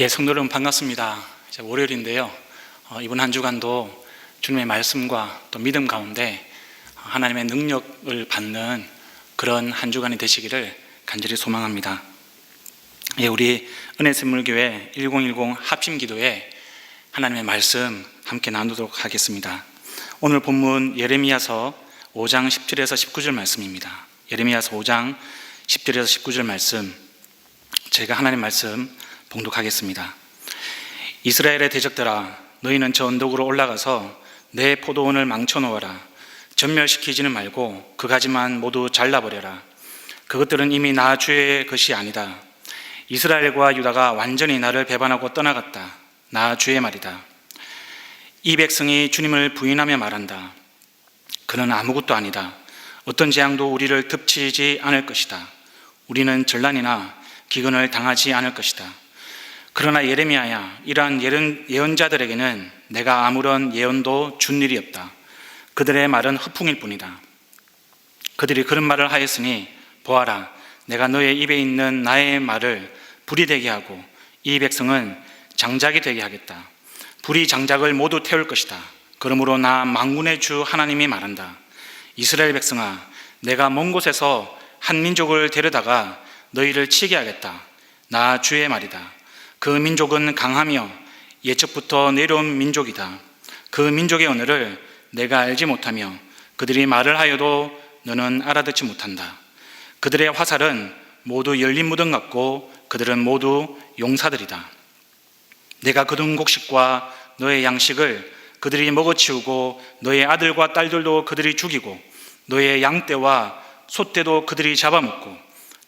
성도 여러분 반갑습니다. 이제 월요일인데요. 이번 한 주간도 주님의 말씀과 또 믿음 가운데 하나님의 능력을 받는 그런 한 주간이 되시기를 간절히 소망합니다. 우리 은혜샘물교회 1010 합심 기도에 하나님의 말씀 함께 나누도록 하겠습니다. 오늘 본문 예레미야서 5장 10절에서 19절 말씀입니다. 예레미야서 5장 10절에서 19절 말씀, 제가 하나님 말씀 봉독하겠습니다. 이스라엘의 대적들아, 너희는 저 언덕으로 올라가서 내 포도원을 망쳐놓아라. 전멸시키지는 말고 그 가지만 모두 잘라버려라. 그것들은 이미 나 주의 것이 아니다. 이스라엘과 유다가 완전히 나를 배반하고 떠나갔다. 나 주의 말이다. 이 백성이 주님을 부인하며 말한다. 그는 아무것도 아니다. 어떤 재앙도 우리를 덮치지 않을 것이다. 우리는 전란이나 기근을 당하지 않을 것이다. 그러나 예레미야야, 이러한 예언자들에게는 내가 아무런 예언도 준 일이 없다. 그들의 말은 허풍일 뿐이다. 그들이 그런 말을 하였으니 보아라, 내가 너의 입에 있는 나의 말을 불이 되게 하고 이 백성은 장작이 되게 하겠다. 불이 장작을 모두 태울 것이다. 그러므로 나 만군의 주 하나님이 말한다. 이스라엘 백성아, 내가 먼 곳에서 한 민족을 데려다가 너희를 치게 하겠다. 나 주의 말이다. 그 민족은 강하며 예적부터 내려온 민족이다. 그 민족의 언어를 내가 알지 못하며 그들이 말을 하여도 너는 알아듣지 못한다. 그들의 화살은 모두 열린 무덤 같고 그들은 모두 용사들이다. 내가 거둔 곡식과 너의 양식을 그들이 먹어치우고 너의 아들과 딸들도 그들이 죽이고 너의 양떼와 소떼도 그들이 잡아먹고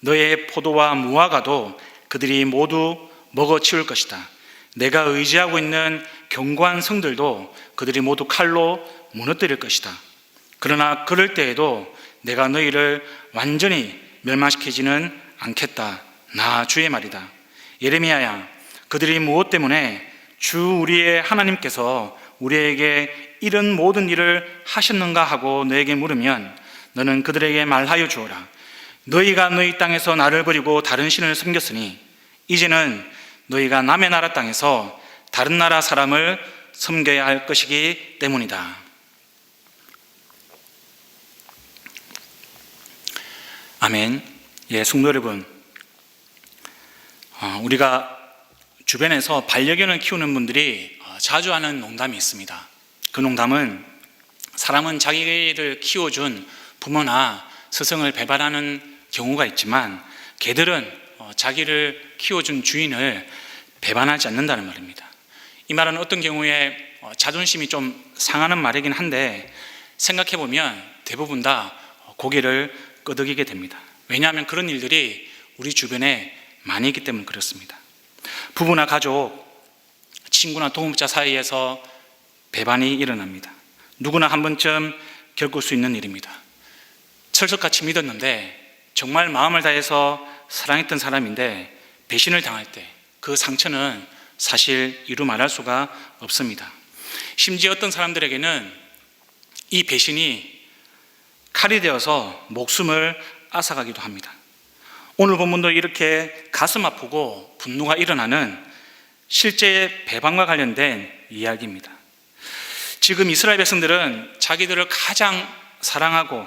너의 포도와 무화과도 그들이 모두 먹어치울 것이다. 내가 의지하고 있는 견고한 성들도 그들이 모두 칼로 무너뜨릴 것이다. 그러나 그럴 때에도 내가 너희를 완전히 멸망시키지는 않겠다. 나 주의 말이다. 예레미야야, 그들이 무엇 때문에 주 우리의 하나님께서 우리에게 이런 모든 일을 하셨는가 하고 너에게 물으면 너는 그들에게 말하여 주어라. 너희가 너희 땅에서 나를 버리고 다른 신을 섬겼으니 이제는 너희가 남의 나라 땅에서 다른 나라 사람을 섬겨야 할 것이기 때문이다. 아멘. 성도 여러분, 우리가 주변에서 반려견을 키우는 분들이 자주 하는 농담이 있습니다. 그 농담은 사람은 자기를 키워준 부모나 스승을 배반하는 경우가 있지만 개들은 자기를 키워준 주인을 배반하지 않는다는 말입니다. 이 말은 어떤 경우에 자존심이 좀 상하는 말이긴 한데 생각해보면 대부분 다 고개를 끄덕이게 됩니다. 왜냐하면 그런 일들이 우리 주변에 많이 있기 때문에 그렇습니다. 부부나 가족, 친구나 동업자 사이에서 배반이 일어납니다. 누구나 한 번쯤 겪을 수 있는 일입니다. 철석같이 믿었는데 정말 마음을 다해서 사랑했던 사람인데 배신을 당할 때 그 상처는 사실 이루 말할 수가 없습니다. 심지어 어떤 사람들에게는 이 배신이 칼이 되어서 목숨을 앗아가기도 합니다. 오늘 본문도 이렇게 가슴 아프고 분노가 일어나는 실제 배반과 관련된 이야기입니다. 지금 이스라엘 백성들은 자기들을 가장 사랑하고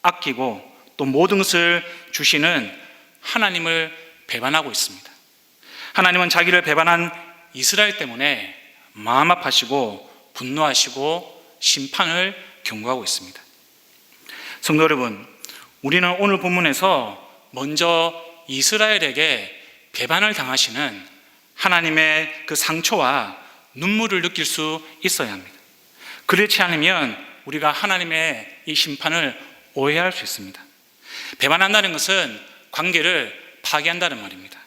아끼고 또 모든 것을 주시는 하나님을 배반하고 있습니다. 하나님은 자기를 배반한 이스라엘 때문에 마음 아파하시고 분노하시고 심판을 경고하고 있습니다. 성도 여러분, 우리는 오늘 본문에서 먼저 이스라엘에게 배반을 당하시는 하나님의 그 상처와 눈물을 느낄 수 있어야 합니다. 그렇지 않으면 우리가 하나님의 이 심판을 오해할 수 있습니다. 배반한다는 것은 관계를 파괴한다는 말입니다.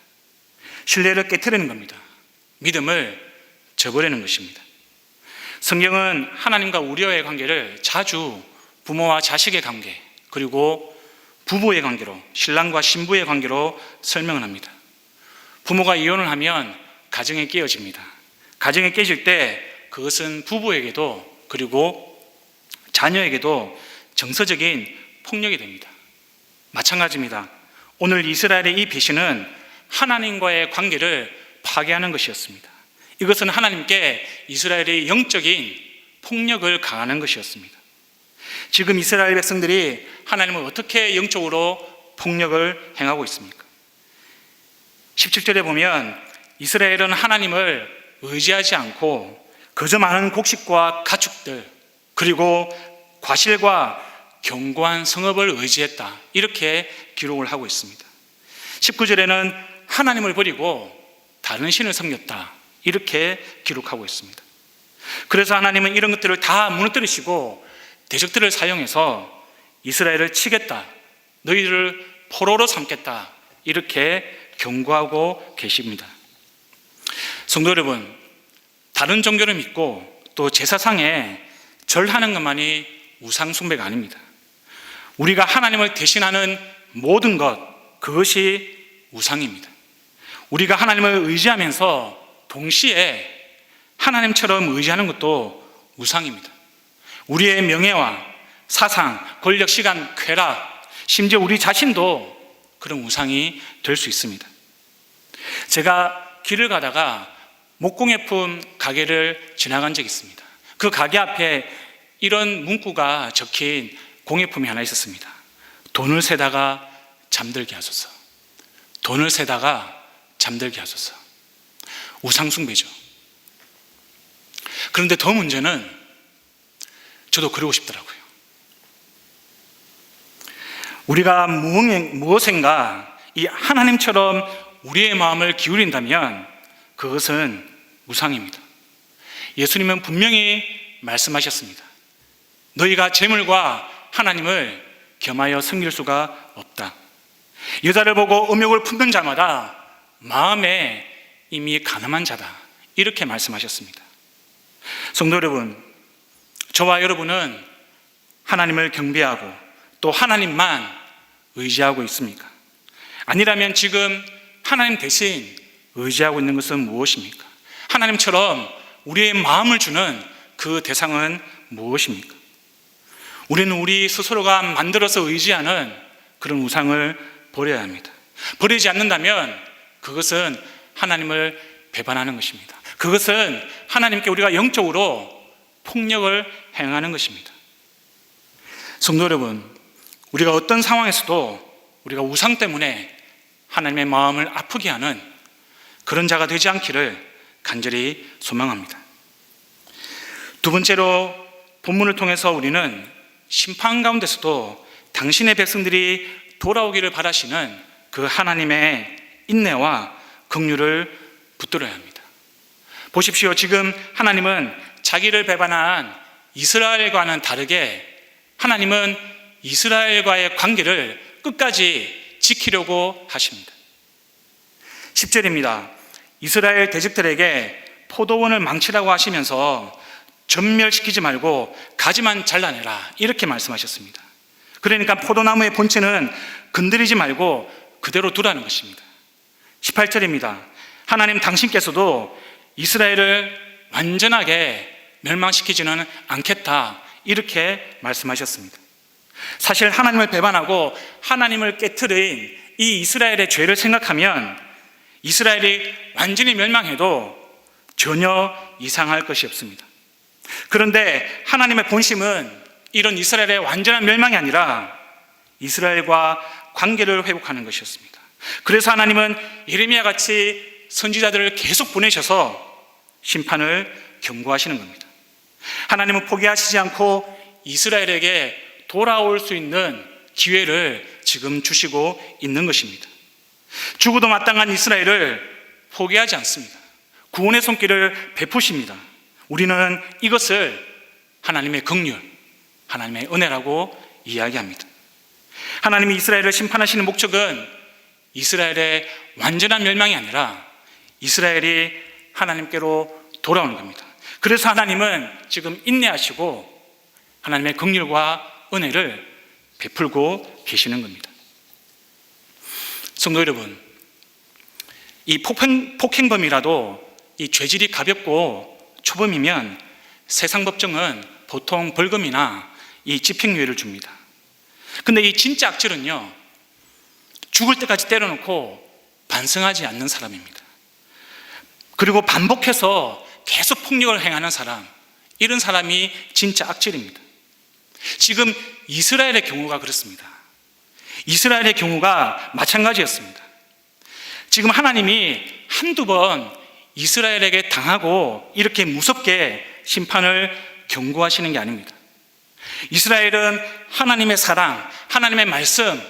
신뢰를 깨트리는 겁니다. 믿음을 저버리는 것입니다. 성경은 하나님과 우리와의 관계를 자주 부모와 자식의 관계, 그리고 부부의 관계로, 신랑과 신부의 관계로 설명을 합니다. 부모가 이혼을 하면 가정이 깨어집니다. 가정이 깨질 때 그것은 부부에게도 그리고 자녀에게도 정서적인 폭력이 됩니다. 마찬가지입니다. 오늘 이스라엘의 이 배신은 하나님과의 관계를 파괴하는 것이었습니다. 이것은 하나님께 이스라엘의 영적인 폭력을 가하는 것이었습니다. 지금 이스라엘 백성들이 하나님을 어떻게 영적으로 폭력을 행하고 있습니까? 17절에 보면 이스라엘은 하나님을 의지하지 않고 그저 많은 곡식과 가축들 그리고 과실과 견고한 성읍을 의지했다, 이렇게 기록을 하고 있습니다. 19절에는 하나님을 버리고 다른 신을 섬겼다, 이렇게 기록하고 있습니다. 그래서 하나님은 이런 것들을 다 무너뜨리시고 대적들을 사용해서 이스라엘을 치겠다, 너희를 포로로 삼겠다, 이렇게 경고하고 계십니다. 성도 여러분, 다른 종교를 믿고 또 제사상에 절하는 것만이 우상 숭배가 아닙니다. 우리가 하나님을 대신하는 모든 것, 그것이 우상입니다. 우리가 하나님을 의지하면서 동시에 하나님처럼 의지하는 것도 우상입니다. 우리의 명예와 사상, 권력, 시간, 쾌락, 심지어 우리 자신도 그런 우상이 될 수 있습니다. 제가 길을 가다가 목공예품 가게를 지나간 적이 있습니다. 그 가게 앞에 이런 문구가 적힌 공예품이 하나 있었습니다. 돈을 세다가 잠들게 하소서. 돈을 세다가 잠들게 하소서. 우상숭배죠. 그런데 더 문제는 저도 그러고 싶더라고요. 우리가 무엇인가 이 하나님처럼 우리의 마음을 기울인다면 그것은 우상입니다. 예수님은 분명히 말씀하셨습니다. 너희가 재물과 하나님을 겸하여 섬길 수가 없다. 여자를 보고 음욕을 품는 자마다 마음에 이미 가늠한 자다, 이렇게 말씀하셨습니다. 성도 여러분, 저와 여러분은 하나님을 경배하고 또 하나님만 의지하고 있습니까? 아니라면 지금 하나님 대신 의지하고 있는 것은 무엇입니까? 하나님처럼 우리의 마음을 주는 그 대상은 무엇입니까? 우리는 우리 스스로가 만들어서 의지하는 그런 우상을 버려야 합니다. 버리지 않는다면 그것은 하나님을 배반하는 것입니다. 그것은 하나님께 우리가 영적으로 폭력을 행하는 것입니다. 성도 여러분, 우리가 어떤 상황에서도 우리가 우상 때문에 하나님의 마음을 아프게 하는 그런 자가 되지 않기를 간절히 소망합니다. 두 번째로 본문을 통해서 우리는 심판 가운데서도 당신의 백성들이 돌아오기를 바라시는 그 하나님의 인내와 긍휼을 붙들어야 합니다. 보십시오. 지금 하나님은 자기를 배반한 이스라엘과는 다르게 하나님은 이스라엘과의 관계를 끝까지 지키려고 하십니다. 10절입니다. 이스라엘 대적들에게 포도원을 망치라고 하시면서 전멸시키지 말고 가지만 잘라내라, 이렇게 말씀하셨습니다. 그러니까 포도나무의 본체는 건드리지 말고 그대로 두라는 것입니다. 18절입니다. 하나님 당신께서도 이스라엘을 완전하게 멸망시키지는 않겠다, 이렇게 말씀하셨습니다. 사실 하나님을 배반하고 하나님을 깨트린 이 이스라엘의 죄를 생각하면 이스라엘이 완전히 멸망해도 전혀 이상할 것이 없습니다. 그런데 하나님의 본심은 이런 이스라엘의 완전한 멸망이 아니라 이스라엘과 관계를 회복하는 것이었습니다. 그래서 하나님은 예레미야 같이 선지자들을 계속 보내셔서 심판을 경고하시는 겁니다. 하나님은 포기하시지 않고 이스라엘에게 돌아올 수 있는 기회를 지금 주시고 있는 것입니다. 죽어도 마땅한 이스라엘을 포기하지 않습니다. 구원의 손길을 베푸십니다. 우리는 이것을 하나님의 긍휼, 하나님의 은혜라고 이야기합니다. 하나님이 이스라엘을 심판하시는 목적은 이스라엘의 완전한 멸망이 아니라 이스라엘이 하나님께로 돌아오는 겁니다. 그래서 하나님은 지금 인내하시고 하나님의 긍휼과 은혜를 베풀고 계시는 겁니다. 성도 여러분, 이 폭행범이라도 이 죄질이 가볍고 초범이면 세상 법정은 보통 벌금이나 이 집행유예를 줍니다. 근데 이 진짜 악질은요, 죽을 때까지 때려놓고 반성하지 않는 사람입니다. 그리고 반복해서 계속 폭력을 행하는 사람, 이런 사람이 진짜 악질입니다. 지금 이스라엘의 경우가 그렇습니다. 이스라엘의 경우가 마찬가지였습니다. 지금 하나님이 한두 번 이스라엘에게 당하고 이렇게 무섭게 심판을 경고하시는 게 아닙니다. 이스라엘은 하나님의 사랑, 하나님의 말씀,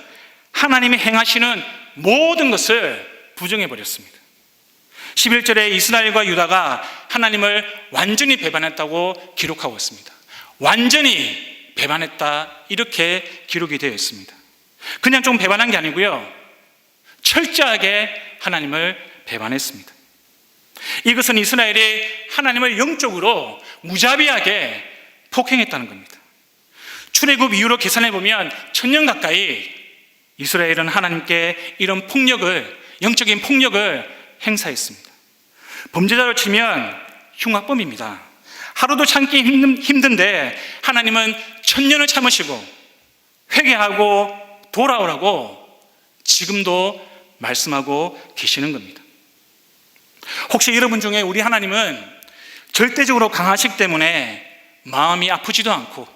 하나님이 행하시는 모든 것을 부정해버렸습니다. 11절에 이스라엘과 유다가 하나님을 완전히 배반했다고 기록하고 있습니다. 완전히 배반했다, 이렇게 기록이 되어 있습니다. 그냥 좀 배반한 게 아니고요, 철저하게 하나님을 배반했습니다. 이것은 이스라엘이 하나님을 영적으로 무자비하게 폭행했다는 겁니다. 출애굽 이후로 계산해 보면 1000년 가까이 이스라엘은 하나님께 이런 폭력을, 영적인 폭력을 행사했습니다. 범죄자로 치면 흉악범입니다. 하루도 참기 힘든데 하나님은 1000년을 참으시고 회개하고 돌아오라고 지금도 말씀하고 계시는 겁니다. 혹시 여러분 중에 우리 하나님은 절대적으로 강하시기 때문에 마음이 아프지도 않고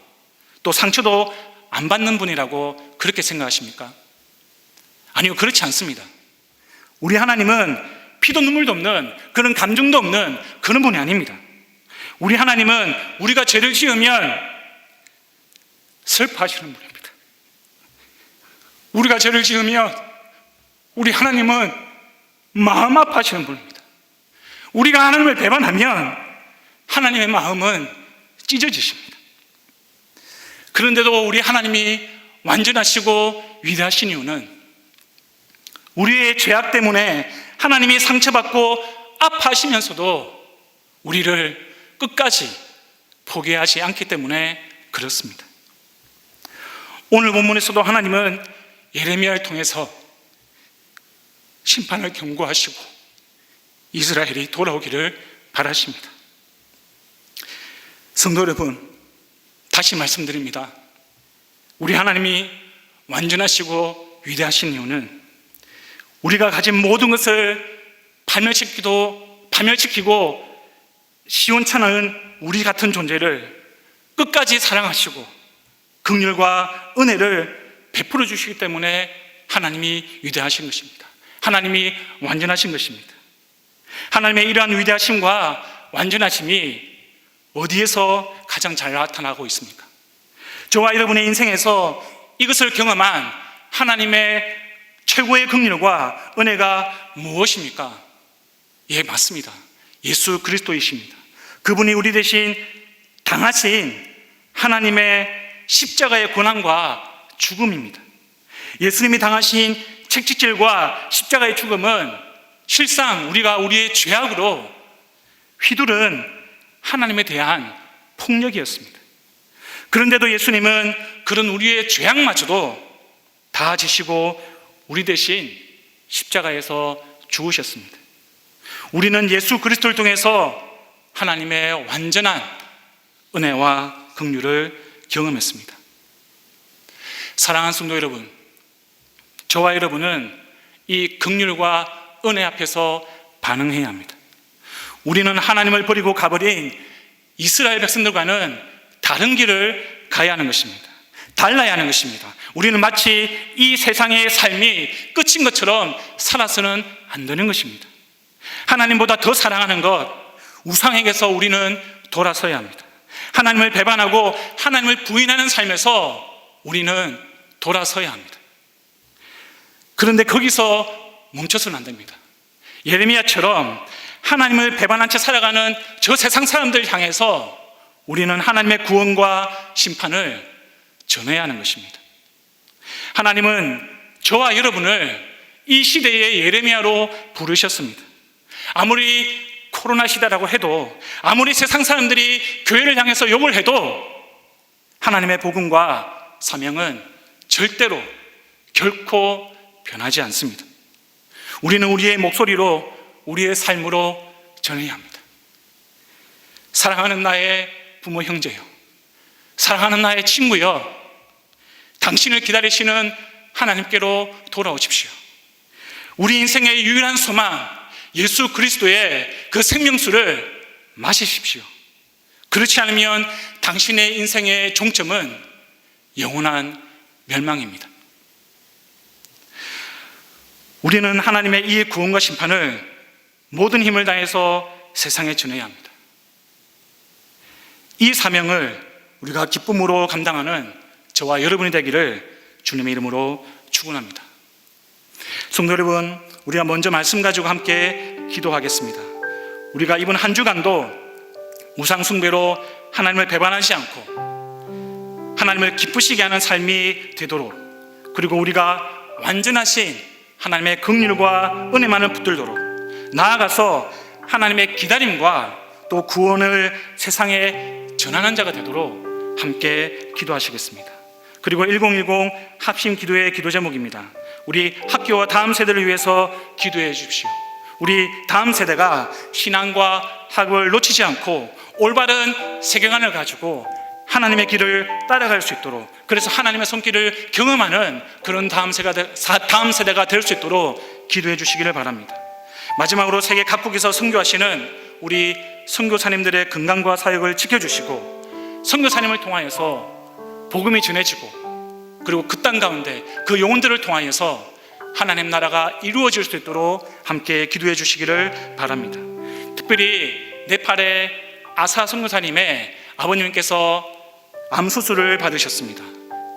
또 상처도 안 받는 분이라고 그렇게 생각하십니까? 아니요, 그렇지 않습니다. 우리 하나님은 피도 눈물도 없는, 그런 감정도 없는 그런 분이 아닙니다. 우리 하나님은 우리가 죄를 지으면 슬퍼하시는 분입니다. 우리가 죄를 지으면 우리 하나님은 마음 아파하시는 분입니다. 우리가 하나님을 배반하면 하나님의 마음은 찢어지십니다. 그런데도 우리 하나님이 완전하시고 위대하신 이유는 우리의 죄악 때문에 하나님이 상처받고 아파하시면서도 우리를 끝까지 포기하지 않기 때문에 그렇습니다. 오늘 본문에서도 하나님은 예레미야를 통해서 심판을 경고하시고 이스라엘이 돌아오기를 바라십니다. 성도 여러분, 다시 말씀드립니다. 우리 하나님이 완전하시고 위대하신 이유는 우리가 가진 모든 것을 파멸시키고 시원찮은 우리 같은 존재를 끝까지 사랑하시고 긍휼과 은혜를 베풀어 주시기 때문에 하나님이 위대하신 것입니다. 하나님이 완전하신 것입니다. 하나님의 이러한 위대하심과 완전하심이 어디에서 가장 잘 나타나고 있습니까? 저와 여러분의 인생에서 이것을 경험한 하나님의 최고의 긍휼과 은혜가 무엇입니까? 예, 맞습니다. 예수 그리스도이십니다. 그분이 우리 대신 당하신 하나님의 십자가의 고난과 죽음입니다. 예수님이 당하신 채찍질과 십자가의 죽음은 실상 우리가 우리의 죄악으로 휘두른 하나님에 대한 폭력이었습니다. 그런데도 예수님은 그런 우리의 죄악마저도 다 지시고 우리 대신 십자가에서 죽으셨습니다. 우리는 예수 그리스도를 통해서 하나님의 완전한 은혜와 긍휼을 경험했습니다. 사랑하는 성도 여러분, 저와 여러분은 이 긍휼과 은혜 앞에서 반응해야 합니다. 우리는 하나님을 버리고 가버린 이스라엘 백성들과는 다른 길을 가야 하는 것입니다. 달라야 하는 것입니다. 우리는 마치 이 세상의 삶이 끝인 것처럼 살아서는 안 되는 것입니다. 하나님보다 더 사랑하는 것, 우상에게서 우리는 돌아서야 합니다. 하나님을 배반하고 하나님을 부인하는 삶에서 우리는 돌아서야 합니다. 그런데 거기서 멈춰서는 안 됩니다. 예레미야처럼 하나님을 배반한 채 살아가는 저 세상 사람들 향해서 우리는 하나님의 구원과 심판을 전해야 하는 것입니다. 하나님은 저와 여러분을 이 시대의 예레미야로 부르셨습니다. 아무리 코로나 시대라고 해도, 아무리 세상 사람들이 교회를 향해서 욕을 해도 하나님의 복음과 사명은 절대로 결코 변하지 않습니다. 우리는 우리의 목소리로, 우리의 삶으로 전해야 합니다. 사랑하는 나의 부모 형제요, 사랑하는 나의 친구요, 당신을 기다리시는 하나님께로 돌아오십시오. 우리 인생의 유일한 소망, 예수 그리스도의 그 생명수를 마시십시오. 그렇지 않으면 당신의 인생의 종점은 영원한 멸망입니다. 우리는 하나님의 이 구원과 심판을 모든 힘을 다해서 세상에 전해야 합니다. 이 사명을 우리가 기쁨으로 감당하는 저와 여러분이 되기를 주님의 이름으로 축원합니다. 성도 여러분, 우리가 먼저 말씀 가지고 함께 기도하겠습니다. 우리가 이번 한 주간도 우상 숭배로 하나님을 배반하지 않고 하나님을 기쁘시게 하는 삶이 되도록, 그리고 우리가 완전하신 하나님의 긍휼과 은혜만을 붙들도록, 나아가서 하나님의 기다림과 또 구원을 세상에 전하는 자가 되도록 함께 기도하시겠습니다. 그리고 1010 합심 기도의 기도 제목입니다. 우리 학교와 다음 세대를 위해서 기도해 주십시오. 우리 다음 세대가 신앙과 학을 놓치지 않고 올바른 세계관을 가지고 하나님의 길을 따라갈 수 있도록, 그래서 하나님의 손길을 경험하는 그런 다음 세대가 될 수 있도록 기도해 주시기를 바랍니다. 마지막으로 세계 각국에서 선교하시는 우리 선교사님들의 건강과 사역을 지켜주시고, 선교사님을 통하여서 복음이 전해지고, 그리고 그 땅 가운데 그 영혼들을 통하여서 하나님 나라가 이루어질 수 있도록 함께 기도해 주시기를 바랍니다. 특별히 네팔의 아사 선교사님의 아버님께서 암 수술을 받으셨습니다.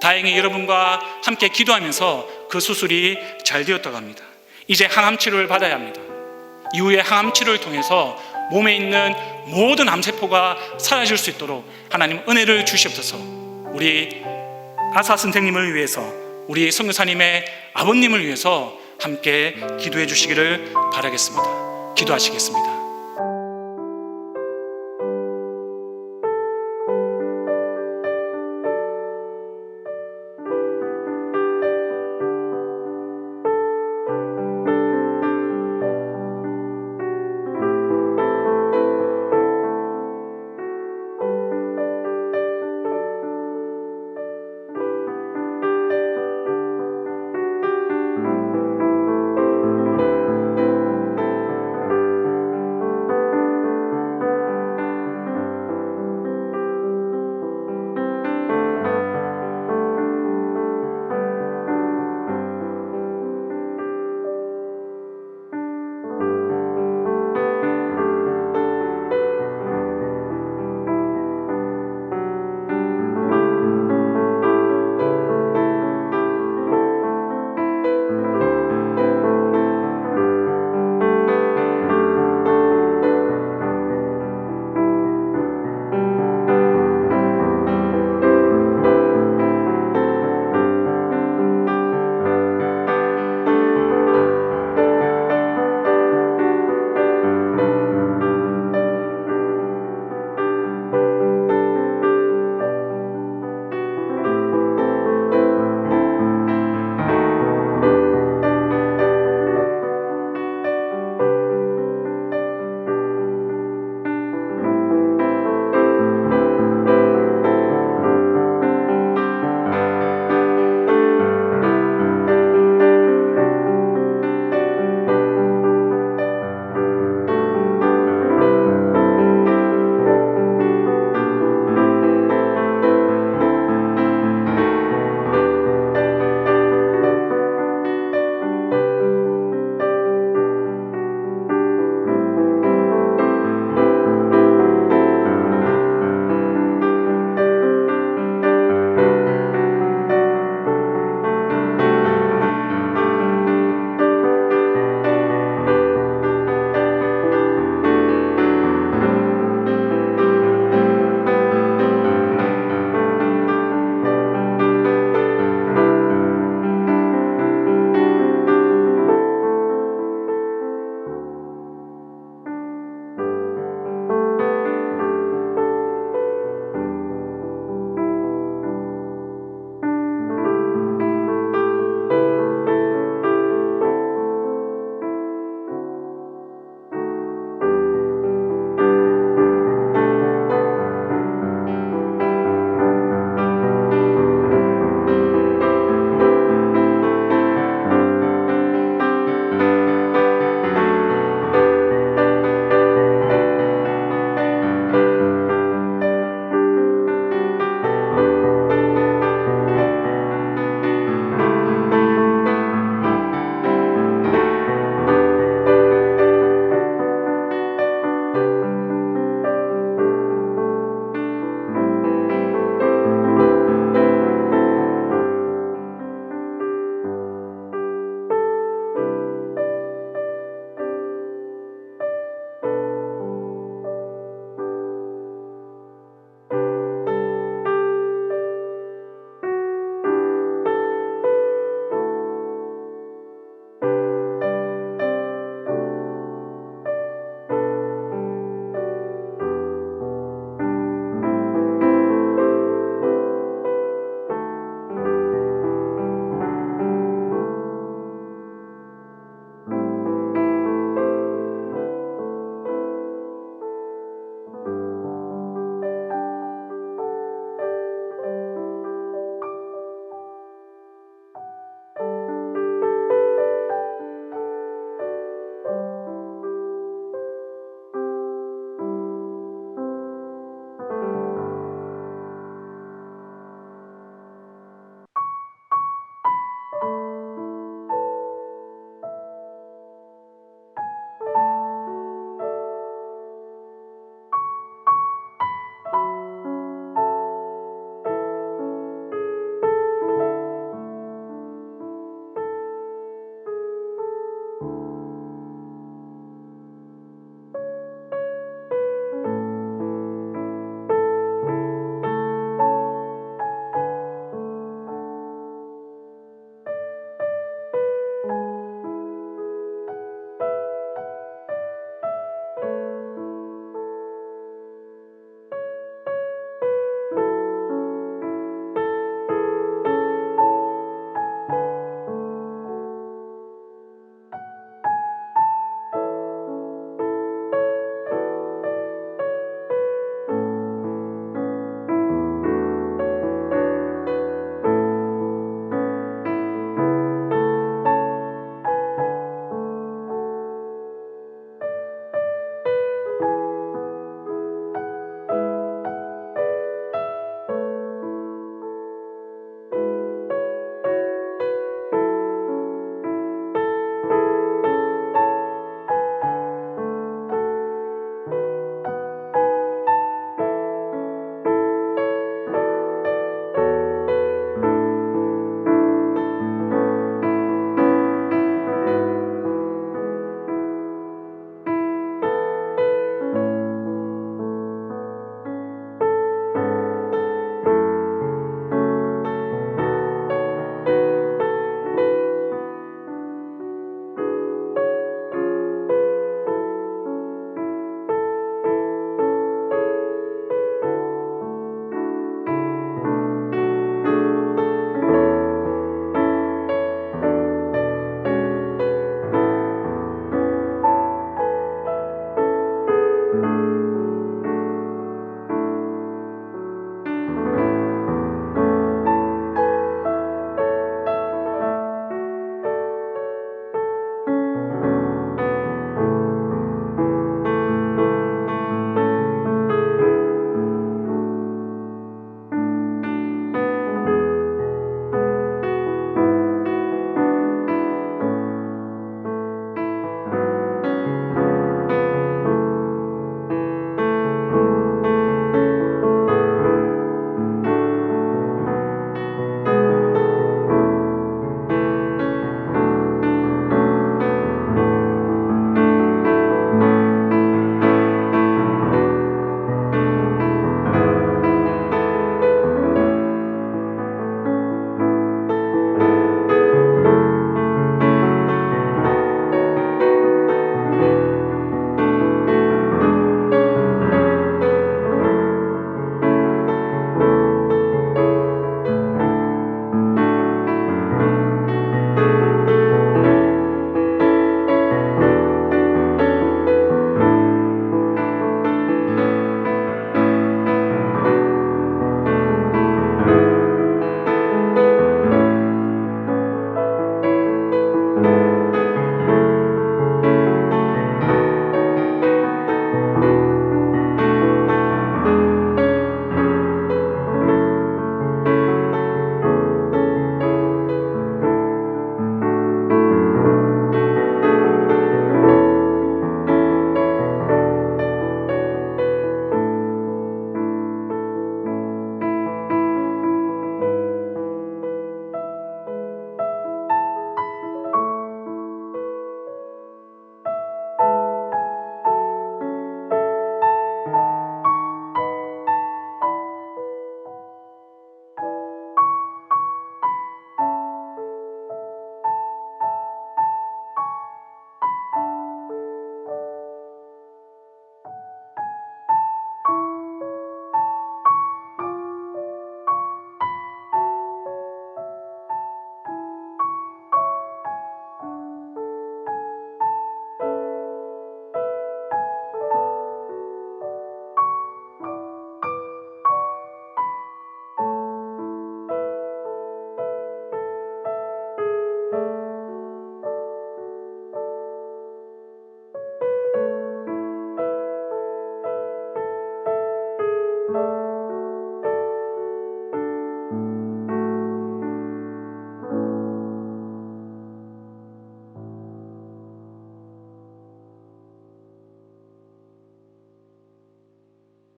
다행히 여러분과 함께 기도하면서 그 수술이 잘 되었다고 합니다. 이제 항암 치료를 받아야 합니다. 이후에 항암 치료를 통해서 몸에 있는 모든 암세포가 사라질 수 있도록 하나님 은혜를 주시옵소서. 우리 아사 선생님을 위해서, 우리 선교사님의 아버님을 위해서 함께 기도해 주시기를 바라겠습니다. 기도하시겠습니다.